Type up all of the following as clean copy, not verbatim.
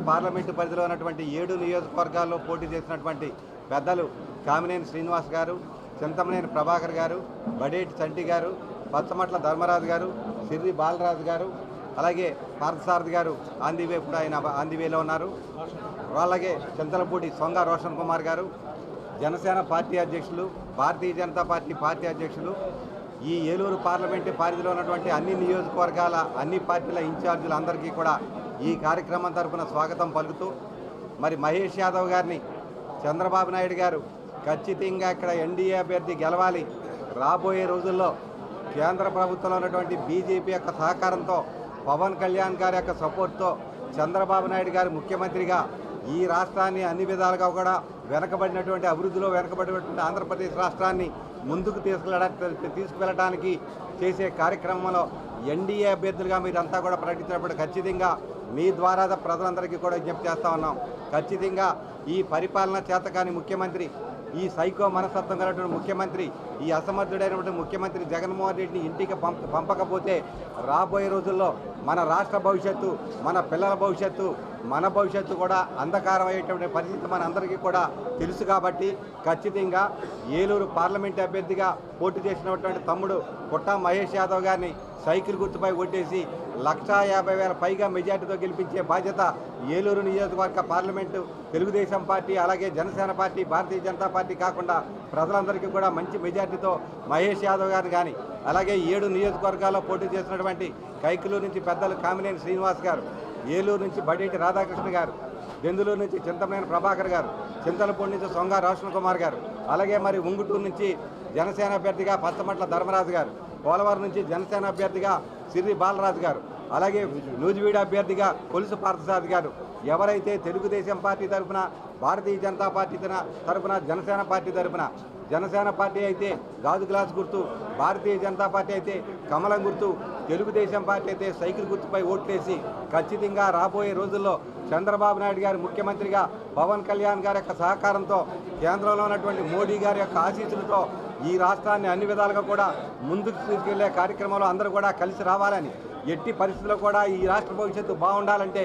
Parliament పరిధిలో ఉన్నటువంటి 7 నియోజకవర్గాల్లో పోటీ చేసినటువంటి పెద్దలు కామినేని శ్రీనివాస్ గారు, చింతమనేని ప్రభాకర్ గారు, బడేటి చంటి గారు, పచ్చమట్ల ధర్మరాజు గారు, సిర్రి బాలరాజు గారు, అలాగే పార్థసారథి గారు ఆందివే కూడా ఆయన ఆందివేలో ఉన్నారు. అలాగే చింతలపూడి సొంగ రోషన్ కుమార్ గారు, జనసేన పార్టీ అధ్యక్షులు, భారతీయ జనతా పార్టీ అధ్యక్షులు, ఈ ఏలూరు పార్లమెంటు పరిధిలో ఉన్నటువంటి అన్ని నియోజకవర్గాల అన్ని పార్టీల ఇన్ఛార్జీలందరికీ కూడా ఈ కార్యక్రమం తరఫున స్వాగతం పలుకుతూ, మరి మహేష్ యాదవ్ గారిని చంద్రబాబు నాయుడు గారు ఖచ్చితంగా ఇక్కడ ఎన్డీఏ అభ్యర్థి గెలవాలి, రాబోయే రోజుల్లో కేంద్ర ప్రభుత్వంలో ఉన్నటువంటి బీజేపీ యొక్క సహకారంతో, పవన్ కళ్యాణ్ గారి యొక్క సపోర్ట్తో చంద్రబాబు నాయుడు గారు ముఖ్యమంత్రిగా ఈ రాష్ట్రాన్ని అన్ని విధాలుగా కూడా వెనకబడినటువంటి అభివృద్ధిలో వెనకబడినటువంటి ఆంధ్రప్రదేశ్ రాష్ట్రాన్ని ముందుకు తీసుకువెళ్ళడానికి చేసే కార్యక్రమంలో ఎన్డీఏ అభ్యర్థులుగా మీరంతా కూడా ప్రకటించినప్పుడు ఖచ్చితంగా మీ ద్వారా ప్రజలందరికీ కూడా విజ్ఞప్తి చేస్తూ ఉన్నాం. ఖచ్చితంగా ఈ పరిపాలన చేతకాని ముఖ్యమంత్రి, ఈ సైకో మనస్తత్వం కలిగినటువంటి ముఖ్యమంత్రి, ఈ అసమర్థుడైనటువంటి ముఖ్యమంత్రి జగన్మోహన్ రెడ్డిని ఇంటికి పంపకపోతే రాబోయే రోజుల్లో మన రాష్ట్ర భవిష్యత్తు, మన పిల్లల భవిష్యత్తు, మన భవిష్యత్తు కూడా అంధకారం అయ్యేటువంటి పరిస్థితి మన అందరికీ కూడా తెలుసు. కాబట్టి ఖచ్చితంగా ఏలూరు పార్లమెంట్ అభ్యర్థిగా పోటీ చేసినటువంటి తమ్ముడు పుట్టా మహేష్ యాదవ్ గారిని సైకిల్ గుర్తుపై కొట్టేసి 1,50,000 పైగా మెజార్టీతో గెలిపించే బాధ్యత ఏలూరు నియోజకవర్గ పార్లమెంటు తెలుగుదేశం పార్టీ, అలాగే జనసేన పార్టీ, భారతీయ జనతా పార్టీ కాకుండా ప్రజలందరికీ కూడా మంచి మెజార్టీతో మహేష్ యాదవ్ గారు కానీ, అలాగే 7 నియోజకవర్గాల్లో పోటీ చేసినటువంటి కైకలూరు నుంచి పెద్దలు కామినేని శ్రీనివాస్ గారు, ఏలూరు నుంచి బడేటి రాధాకృష్ణ గారు, దెందులూరు నుంచి చింతమనేని ప్రభాకర్ గారు, చింతలపూడి నుంచి సొంగ రోషన్ కుమార్ గారు, అలాగే మరి ఉంగుటూరు నుంచి జనసేన అభ్యర్థిగా పచ్చమట్ల ధర్మరాజు గారు, పోలవరం నుంచి జనసేన అభ్యర్థిగా సిర్రి బాలరాజు గారు, అలాగే నూజివీడు అభ్యర్థిగా కొలుసు పార్థసారథి గారు, ఎవరైతే తెలుగుదేశం పార్టీ తరఫున, భారతీయ జనతా పార్టీ తరఫున, జనసేన పార్టీ తరఫున, జనసేన పార్టీ అయితే గాజు గ్లాస్ గుర్తు, భారతీయ జనతా పార్టీ అయితే కమలం గుర్తు, తెలుగుదేశం పార్టీ అయితే సైకిల్ గుర్తుపై ఓట్లేసి ఖచ్చితంగా రాబోయే రోజుల్లో చంద్రబాబు నాయుడు గారి ముఖ్యమంత్రిగా, పవన్ కళ్యాణ్ గారి యొక్క సహకారంతో, కేంద్రంలో ఉన్నటువంటి మోడీ గారి యొక్క ఆశీస్సులతో ఈ రాష్ట్రాన్ని అన్ని విధాలుగా కూడా ముందుకు తీసుకెళ్లే కార్యక్రమంలో అందరూ కూడా కలిసి రావాలని, ఎట్టి పరిస్థితుల్లో కూడా ఈ రాష్ట్ర భవిష్యత్తు బాగుండాలంటే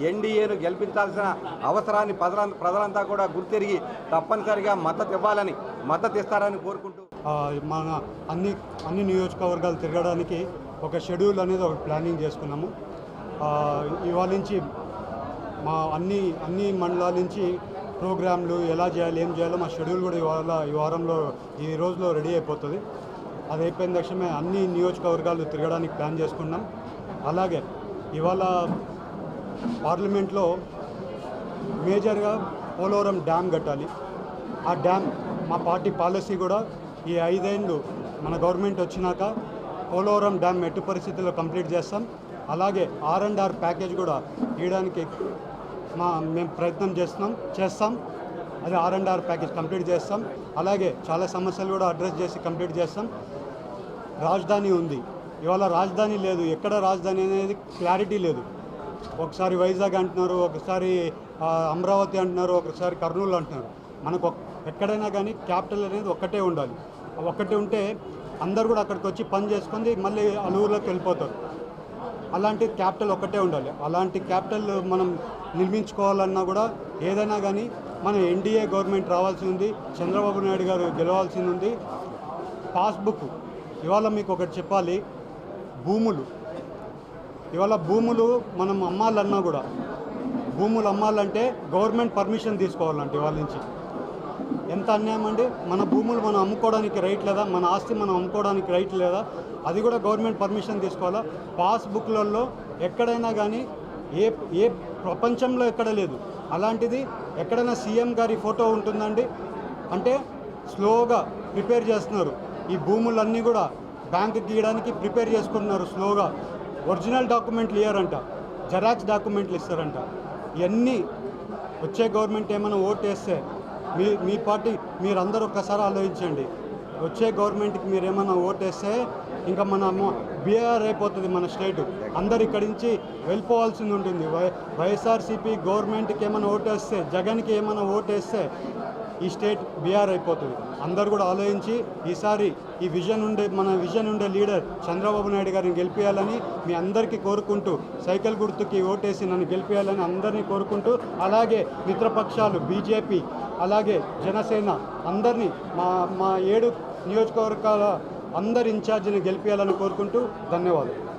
ఎన్డీఏను గెలిపించాల్సిన అవసరాన్ని ప్రజలంతా కూడా గుర్తెరిగి తప్పనిసరిగా మద్దతు ఇస్తారని కోరుకుంటూ మన అన్ని నియోజకవర్గాలు తిరగడానికి ఒక షెడ్యూల్ అనేది ఒక ప్లానింగ్ చేసుకున్నాము. ఇవాళ నుంచి మా అన్ని మండలాల నుంచి ప్రోగ్రాంలు ఎలా చేయాలి, ఏం చేయాలో మా షెడ్యూల్ కూడా ఈ రోజులో రెడీ అయిపోతుంది. అది అయిపోయిన తక్షణమే అన్ని నియోజకవర్గాలు తిరగడానికి ప్లాన్ చేసుకున్నాం. అలాగే ఇవాళ పార్లమెంట్లో మేజర్గా పోలవరం డ్యామ్ కట్టాలి. ఆ డ్యామ్ మా పార్టీ పాలసీ కూడా ఈ 5 ఏళ్ళు మన గవర్నమెంట్ వచ్చినాక పోలవరం డ్యామ్ ఎట్టి పరిస్థితుల్లో కంప్లీట్ చేస్తాం. అలాగే R&R ప్యాకేజ్ కూడా ఇవ్వడానికి మేము ప్రయత్నం చేస్తాం. అది R&R ప్యాకేజ్ కంప్లీట్ చేస్తాం. అలాగే చాలా సమస్యలు కూడా అడ్రస్ చేసి కంప్లీట్ చేస్తాం. రాజధాని ఉంది, ఇవాళ రాజధాని లేదు. ఎక్కడ రాజధాని అనేది క్లారిటీ లేదు. ఒకసారి వైజాగ్ అంటున్నారు, ఒకసారి అమరావతి అంటున్నారు, ఒకసారి కర్నూలు అంటున్నారు. మనకు ఎక్కడైనా కానీ క్యాపిటల్ అనేది ఒక్కటే ఉండాలి. ఒక్కటే ఉంటే అందరు కూడా అక్కడికి వచ్చి పని చేసుకొని మళ్ళీ అలూరులోకి వెళ్ళిపోతారు. అలాంటి క్యాపిటల్ ఒక్కటే ఉండాలి. అలాంటి క్యాపిటల్ మనం నిర్మించుకోవాలన్నా కూడా ఏదైనా కానీ మన ఎన్డీఏ గవర్నమెంట్ రావాల్సి ఉంది, చంద్రబాబు నాయుడు గారు గెలవాల్సి ఉంది. పాస్బుక్ ఇవాళ మీకు ఒకటి చెప్పాలి, ఇవాళ భూములు మనం అమ్మాలన్నా కూడా, భూములు అమ్మాలంటే గవర్నమెంట్ పర్మిషన్ తీసుకోవాలంటే ఇవాళ నుంచి. ఎంత అన్యాయం అండి! మన భూములు మనం అమ్ముకోవడానికి రైట్ లేదా, మన ఆస్తి మనం అమ్ముకోవడానికి రైట్ లేదా, అది కూడా గవర్నమెంట్ పర్మిషన్ తీసుకోవాలా. పాస్బుక్లలో ఎక్కడైనా కానీ ఏ ప్రపంచంలో ఎక్కడ లేదు. అలాంటిది ఎక్కడైనా సీఎం గారి ఫోటో ఉంటుందండి అంటే స్లోగా ప్రిపేర్ చేస్తున్నారు. ఈ భూములన్నీ కూడా బ్యాంకుకి గీయడానికి ప్రిపేర్ చేసుకుంటున్నారు స్లోగా. ఒరిజినల్ డాక్యుమెంట్లు ఇయ్యారంట, జెరాక్స్ డాక్యుమెంట్లు ఇస్తారంట. ఇవన్నీ వచ్చే గవర్నమెంట్ ఏమైనా ఓటు వేస్తే మీ పార్టీ మీరందరూ ఒక్కసారి ఆలోచించండి. వచ్చే గవర్నమెంట్కి మీరు ఏమైనా ఓటు వేస్తే ఇంకా మన బీఆర్ అయిపోతుంది మన స్టేటు. అందరు ఇక్కడి నుంచి వెళ్ళిపోవాల్సింది ఉంటుంది. వైఎస్ఆర్సీపీ గవర్నమెంట్కి ఏమైనా ఓటు వేస్తే, జగన్కి ఏమైనా ఓటు వేస్తే ఈ స్టేట్ బీఆర్ అయిపోతుంది. అందరూ కూడా ఆలోచించి ఈసారి మన విజన్ ఉండే లీడర్ చంద్రబాబు నాయుడు గారిని గెలిపించాలని మీ అందరికీ కోరుకుంటూ, సైకిల్ గుర్తుకి ఓటేసి నన్ను గెలిపించాలని అందరినీ కోరుకుంటూ, అలాగే మిత్రపక్షాలు బీజేపీ అలాగే జనసేన అందరినీ మా 7 నియోజకవర్గాల అందరి ఇన్ఛార్జిని గెలిపించాలని కోరుకుంటూ ధన్యవాదాలు.